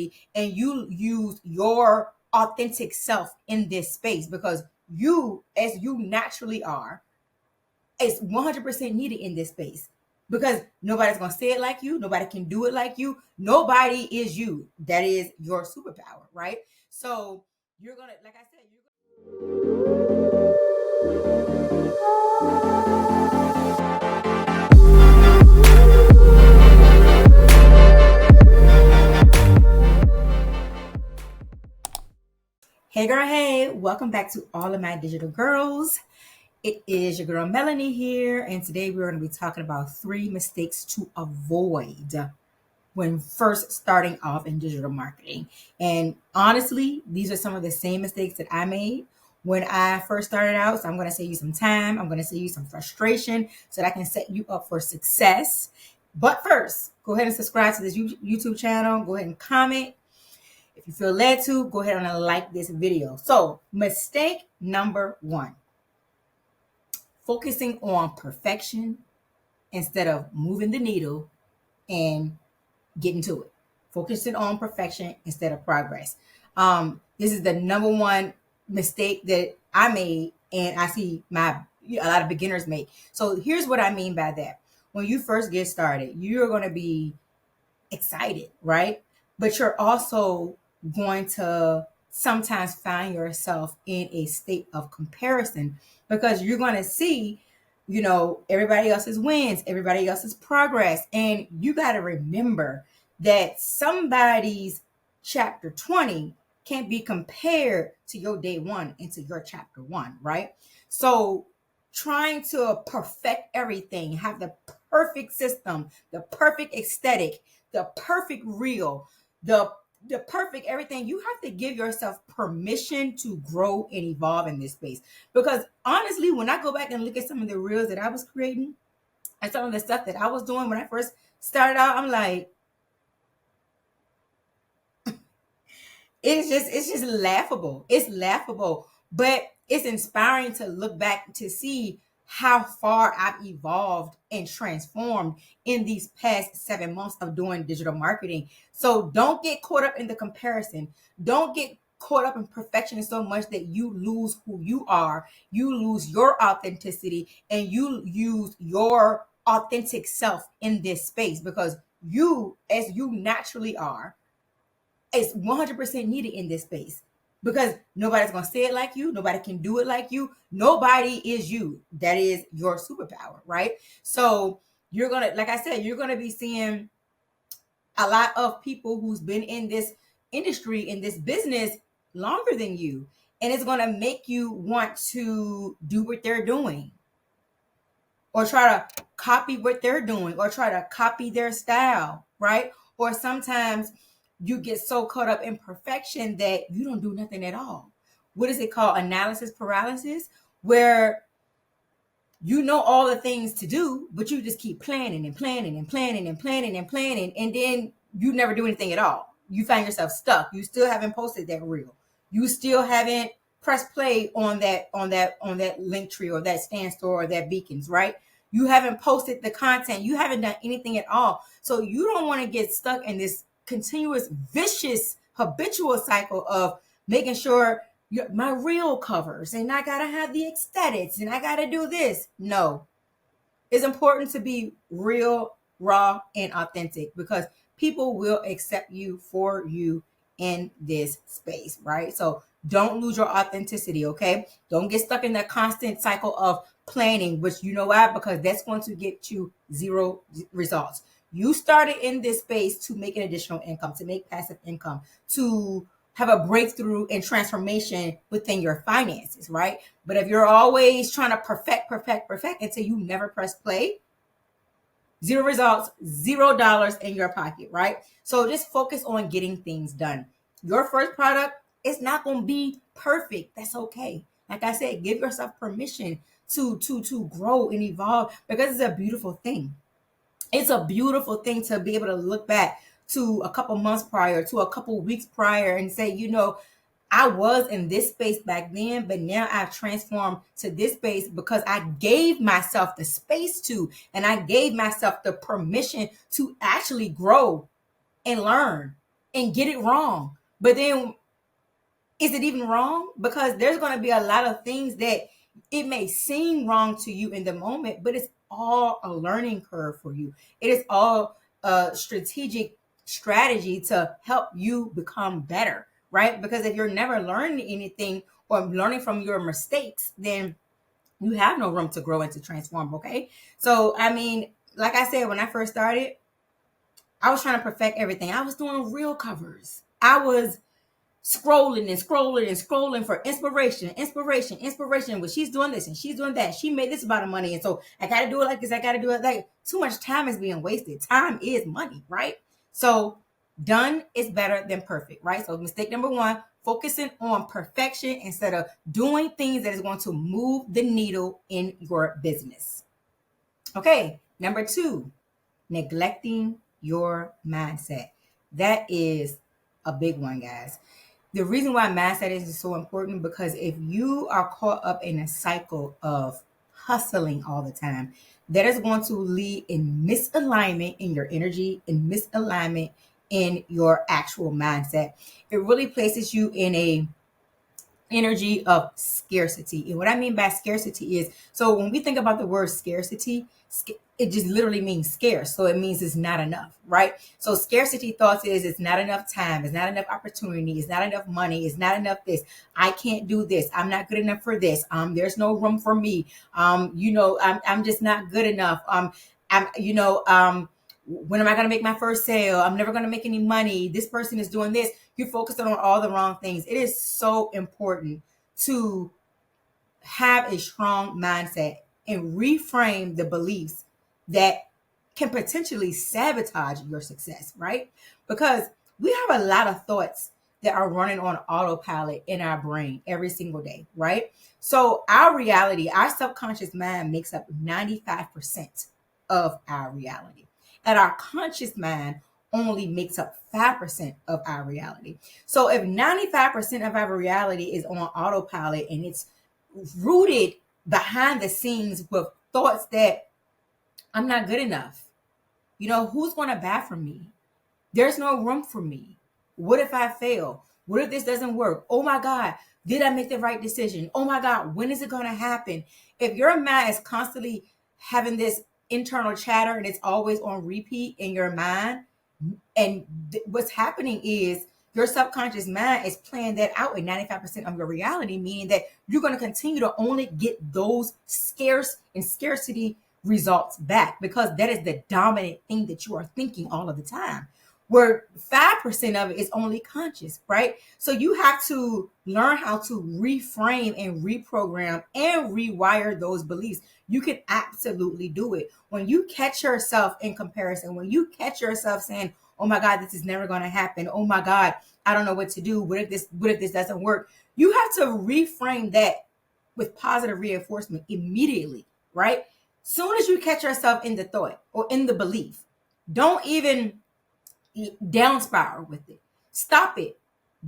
authenticity and you use your authentic self in this space, because you, as you naturally are, is 100% needed in this space, because nobody's going to say it like you. Nobody can do it like you. Nobody is you. That is your superpower, right? So you're going to, like I said, Hey girl, hey, welcome back to all of my digital girls. It is your girl Melanie here, and today we're going to be talking about 3 mistakes to avoid when first starting off in digital marketing. And honestly, these are some of the same mistakes that I made when I first started out. So I'm going to save you some time. I'm going to save you some frustration so that I can set you up for success. But first, go ahead and subscribe to this YouTube channel. Go ahead and comment. If you feel led to, go ahead and like this video. So mistake number 1, focusing on perfection instead of moving the needle and getting to it. Focusing on perfection instead of progress. This is the number 1 mistake that I made, and I see a lot of beginners make. So here's what I mean by that. When you first get started, you're going to be excited, right? But you're also going to sometimes find yourself in a state of comparison, because you're going to see, everybody else's wins, everybody else's progress. And you got to remember that somebody's chapter 20 can't be compared to your day 1 and to your chapter 1, right? So trying to perfect everything, have the perfect system, the perfect aesthetic, the perfect reel, the perfect everything, you have to give yourself permission to grow and evolve in this space. Because honestly, when I go back and look at some of the reels that I was creating and some of the stuff that I was doing when I first started out, I'm like, it's just laughable. It's laughable, but it's inspiring to look back to see how far I've evolved and transformed in these past 7 months of doing digital marketing. So don't get caught up in the comparison. Don't get caught up in perfection so much that you lose who you are. You lose your authenticity and you use your authentic self in this space, because you, as you naturally are, is 100% needed in this space, because nobody's going to say it like you. Nobody can do it like you. Nobody is you. That is your superpower, right? So you're going to, like I said, you're going to be seeing a lot of people who's been in this industry, in this business longer than you. And it's going to make you want to do what they're doing, or try to copy what they're doing, or try to copy their style, right? Or sometimes you get so caught up in perfection that you don't do nothing at all. What is it called? Analysis paralysis, where you know all the things to do, but you just keep planning and planning and planning and planning and planning, and then you never do anything at all. You find yourself stuck. You still haven't posted that reel. You still haven't pressed play on that link tree or that stand store or that beacons, right? You haven't posted the content. You haven't done anything at all. So you don't want to get stuck in this continuous, vicious, habitual cycle of making sure my reel covers, and I gotta have the aesthetics, and I gotta do this. No, it's important to be real, raw, and authentic, because people will accept you for you in this space, right? So don't lose your authenticity, okay? Don't get stuck in that constant cycle of planning, which you know why? Because that's going to get you 0 results. You started in this space to make an additional income, to make passive income, to have a breakthrough and transformation within your finances, right? But if you're always trying to perfect until you never press play, 0 results, $0 in your pocket, right? So just focus on getting things done. Your first product is not going to be perfect. That's okay. Like I said, give yourself permission to grow and evolve, because it's a beautiful thing. It's a beautiful thing to be able to look back to a couple months prior, to a couple weeks prior, and say, I was in this space back then, but now I've transformed to this space because I gave myself the space to, and I gave myself the permission to actually grow and learn and get it wrong. But then, is it even wrong? Because there's going to be a lot of things that it may seem wrong to you in the moment, but it's all a learning curve for you. It is all a strategic strategy to help you become better, right? Because if you're never learning anything or learning from your mistakes, then you have no room to grow and to transform. Okay. So, I mean, like I said, when I first started, I was trying to perfect everything. I was doing real covers. I was scrolling and scrolling and scrolling for inspiration. Well, she's doing this and she's doing that. She made this amount of money. And so I got to do it like this. I got to do it like too much time is being wasted. Time is money, right? So done is better than perfect, right? So mistake number one, focusing on perfection instead of doing things that is going to move the needle in your business. Okay. Number two, neglecting your mindset. That is a big one, guys. The reason why mindset is so important, because if you are caught up in a cycle of hustling all the time, that is going to lead in misalignment in your energy and misalignment in your actual mindset. It really places you in a energy of scarcity. And what I mean by scarcity is, so when we think about the word scarcity, it just literally means scarce. So it means it's not enough, right? So scarcity thoughts is it's not enough time, it's not enough opportunity, it's not enough money, it's not enough this. I can't do this. I'm not good enough for this. There's no room for me. I'm just not good enough. When am I going to make my first sale? I'm never going to make any money. This person is doing this. You're focused on all the wrong things. It is so important to have a strong mindset and reframe the beliefs that can potentially sabotage your success, right? Because we have a lot of thoughts that are running on autopilot in our brain every single day, right? So our reality, our subconscious mind makes up 95% of our reality. And our conscious mind only makes up 5% of our reality. So if 95% of our reality is on autopilot and it's rooted behind the scenes with thoughts that I'm not good enough, who's going to buy from me? There's no room for me. What if I fail? What if this doesn't work? Oh my God, did I make the right decision? Oh my God, when is it going to happen? If your mind is constantly having this internal chatter and it's always on repeat in your mind, and what's happening is your subconscious mind is playing that out in 95% of your reality, meaning that you're going to continue to only get those scarce and scarcity results back, because that is the dominant thing that you are thinking all of the time, where 5% of it is only conscious, right? So you have to learn how to reframe and reprogram and rewire those beliefs. You can absolutely do it. When you catch yourself in comparison, when you catch yourself saying, oh my God, this is never going to happen. Oh my God, I don't know what to do. What if this doesn't work? You have to reframe that with positive reinforcement immediately, right? Soon as you catch yourself in the thought or in the belief, don't even down spiral with it. Stop it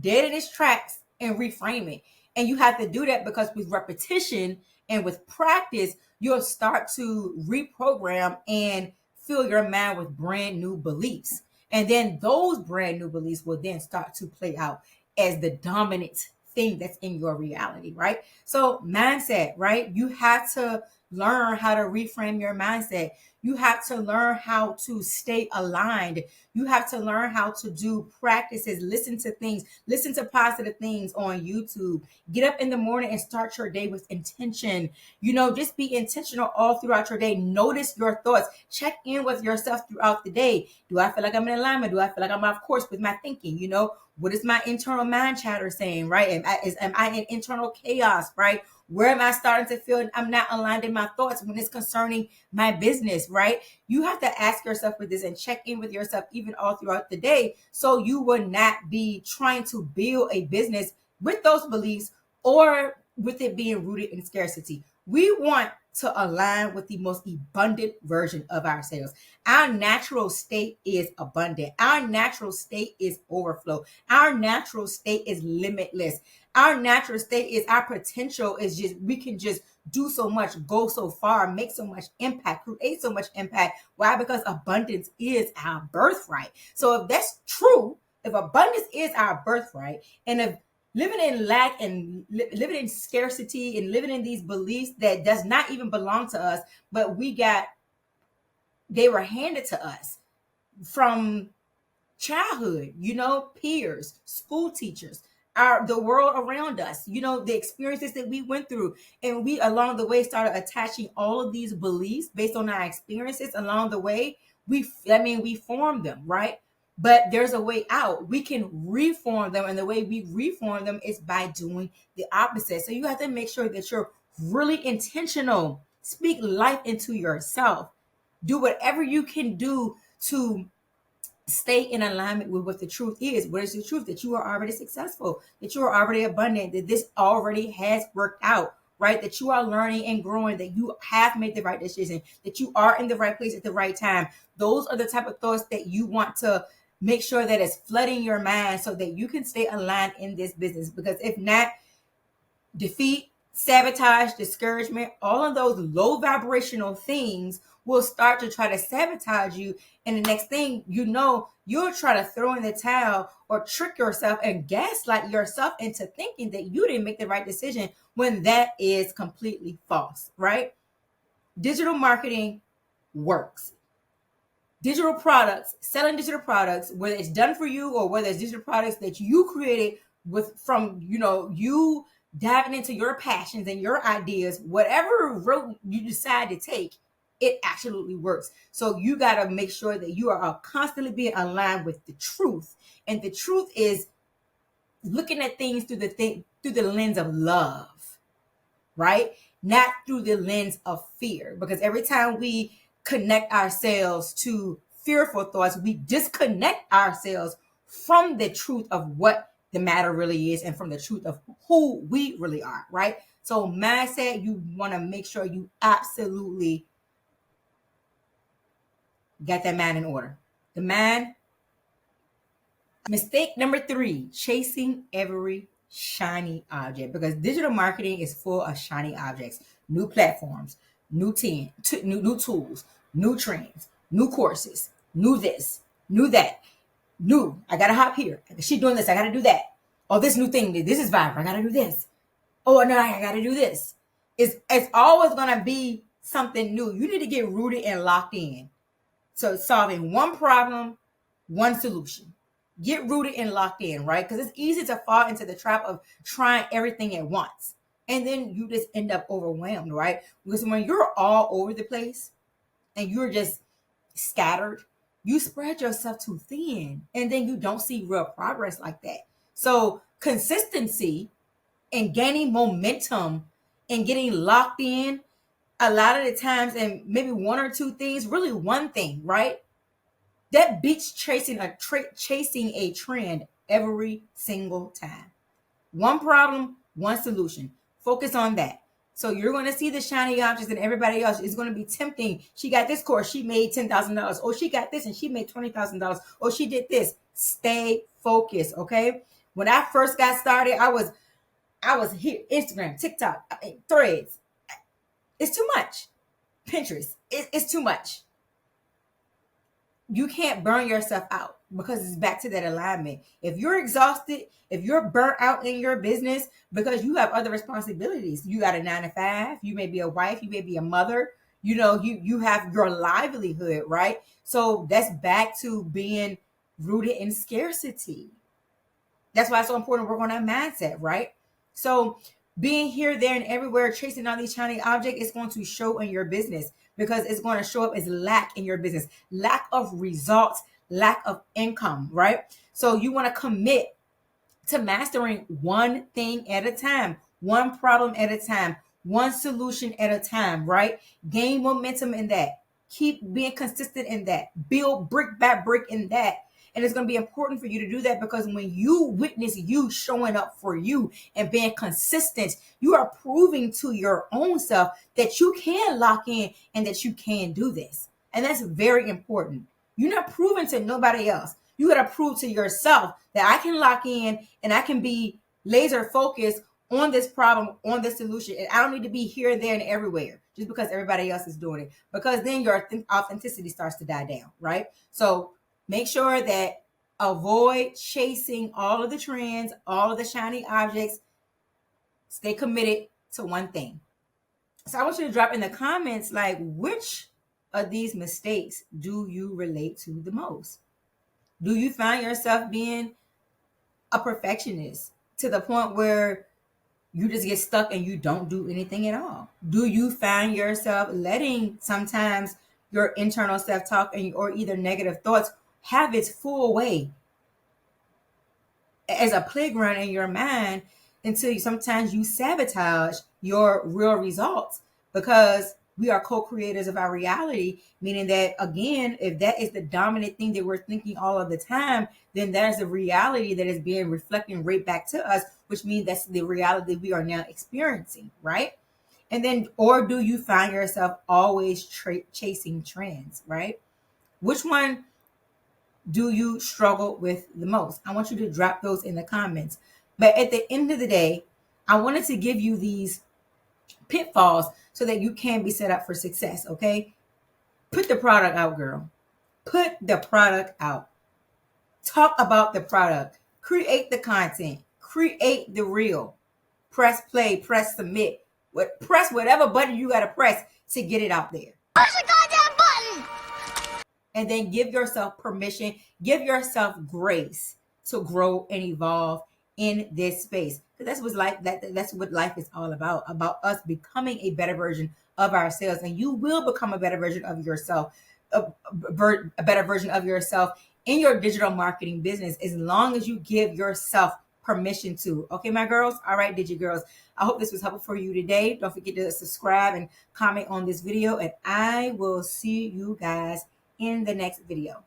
dead in its tracks and reframe it. And you have to do that because with repetition and with practice, you'll start to reprogram and fill your mind with brand new beliefs. And then those brand new beliefs will then start to play out as the dominant thing that's in your reality, right? So mindset, right? You have to learn how to reframe your mindset. You have to learn how to stay aligned. You have to learn how to do practices, listen to things, listen to positive things on YouTube. Get up in the morning and start your day with intention. Just be intentional all throughout your day. Notice your thoughts. Check in with yourself throughout the day. Do I feel like I'm in alignment? Do I feel like I'm off course with my thinking? What is my internal mind chatter saying, right? Am I in internal chaos, right? Where am I starting to feel I'm not aligned in my thoughts when it's concerning my business, right? You have to ask yourself with this and check in with yourself even all throughout the day, so you will not be trying to build a business with those beliefs or with it being rooted in scarcity. We want to align with the most abundant version of ourselves. Our natural state is abundant. Our natural state is overflow. Our natural state is limitless. Our natural state is our potential is just, we can just do so much, go so far, make so much impact, create so much impact. Why? Because abundance is our birthright. So if that's true, If abundance is our birthright, and if living in lack and living in scarcity and living in these beliefs that does not even belong to us, but they were handed to us from childhood, peers, school teachers, the world around us, the experiences that we went through. And we along the way started attaching all of these beliefs based on our experiences along the way. We formed them, right? But there's a way out. We can reform them, and the way we reform them is by doing the opposite. So you have to make sure that you're really intentional. Speak life into yourself. Do whatever you can do to stay in alignment with what the truth is. What is the truth? That you are already successful, that you are already abundant, that this already has worked out, right? That you are learning and growing, that you have made the right decision, that you are in the right place at the right time. Those are the type of thoughts that you want to make sure that it's flooding your mind so that you can stay aligned in this business. Because if not, defeat, sabotage, discouragement, all of those low vibrational things will start to try to sabotage you. And the next thing you know, you'll try to throw in the towel or trick yourself and gaslight yourself into thinking that you didn't make the right decision when that is completely false, right? Digital marketing works. Digital products, selling digital products, whether it's done for you or whether it's digital products that you created from you diving into your passions and your ideas, whatever road you decide to take, it absolutely works. So you got to make sure that you are constantly being aligned with the truth. And the truth is looking at things through the lens of love, right? Not through the lens of fear. Because every time we connect ourselves to fearful thoughts, we disconnect ourselves from the truth of what the matter really is and from the truth of who we really are, right? So mindset, you want to make sure you absolutely got that mind in order. The mind. Mistake number 3, chasing every shiny object, because digital marketing is full of shiny objects, new platforms, new tools, new trends, new courses, new this, new that, new. I gotta hop here. She's doing this. I gotta do that. Oh, this new thing. This is viral. I gotta do this. Oh no, I gotta do this. It's always gonna be something new. You need to get rooted and locked in. So solving one problem, one solution. Get rooted and locked in, right? Because it's easy to fall into the trap of trying everything at once. And then you just end up overwhelmed, right? Because when you're all over the place and you're just scattered, you spread yourself too thin. And then you don't see real progress like that. So consistency and gaining momentum and getting locked in a lot of the times, and maybe one or two things, really one thing, right? That beats chasing a trend every single time. One problem, one solution. Focus on that. So you're going to see the shiny objects and everybody else is going to be tempting. She got this course, she made $10,000. Oh, she got this and she made $20,000. Oh, she did this. Stay focused, okay? When I first got started, I was here, Instagram, TikTok, Threads. It's too much. Pinterest, it's too much. You can't burn yourself out because it's back to that alignment. If you're exhausted, if you're burnt out in your business because you have other responsibilities, you got a 9 to 5, you may be a wife, you may be a mother, you have your livelihood, right? So that's back to being rooted in scarcity. That's why it's so important to work on that mindset, right? So being here, there, and everywhere, chasing all these shiny objects is going to show in your business because it's going to show up as lack in your business, lack of results, lack of income, right? So you want to commit to mastering one thing at a time, one problem at a time, one solution at a time, right? Gain momentum in that. Keep being consistent in that. Build brick by brick in that. And it's going to be important for you to do that because when you witness you showing up for you and being consistent, you are proving to your own self that you can lock in and that you can do this. And that's very important. You're not proving to nobody else. You got to prove to yourself that I can lock in and I can be laser focused on this problem, on this solution. And I don't need to be here, there, and everywhere just because everybody else is doing it. Because then your authenticity starts to die down, right? So make sure that Avoid chasing all of the trends, all of the shiny objects. Stay committed to one thing. So I want you to drop in the comments, like, which of these mistakes do you relate to the most? Do you find yourself being a perfectionist to the point where you just get stuck and you don't do anything at all? Do you find yourself letting sometimes your internal self-talk or either negative thoughts have its full way as a playground in your mind until sometimes you sabotage your real results? Because we are co-creators of our reality, meaning that, again, if that is the dominant thing that we're thinking all of the time, then that is the reality that is being reflected right back to us, which means that's the reality we are now experiencing, right? And then, or do you find yourself always chasing trends, right? Which one do you struggle with the most? I want you to drop those in the comments. But at the end of the day, I wanted to give you these pitfalls so that you can be set up for success, okay? Put the product out, girl. Put the product out. Talk about the product. Create the content. Create the reel. Press play, press submit. Press whatever button you got to press to get it out there. Push the goddamn button! And then give yourself permission, give yourself grace to grow and evolve in this space. Because that's what life is all about us becoming a better version of ourselves. And you will become a better version of yourself, a better version of yourself in your digital marketing business, as long as you give yourself permission to. Okay, my girls? All right, Digi girls. I hope this was helpful for you today. Don't forget to subscribe and comment on this video, and I will see you guys in the next video.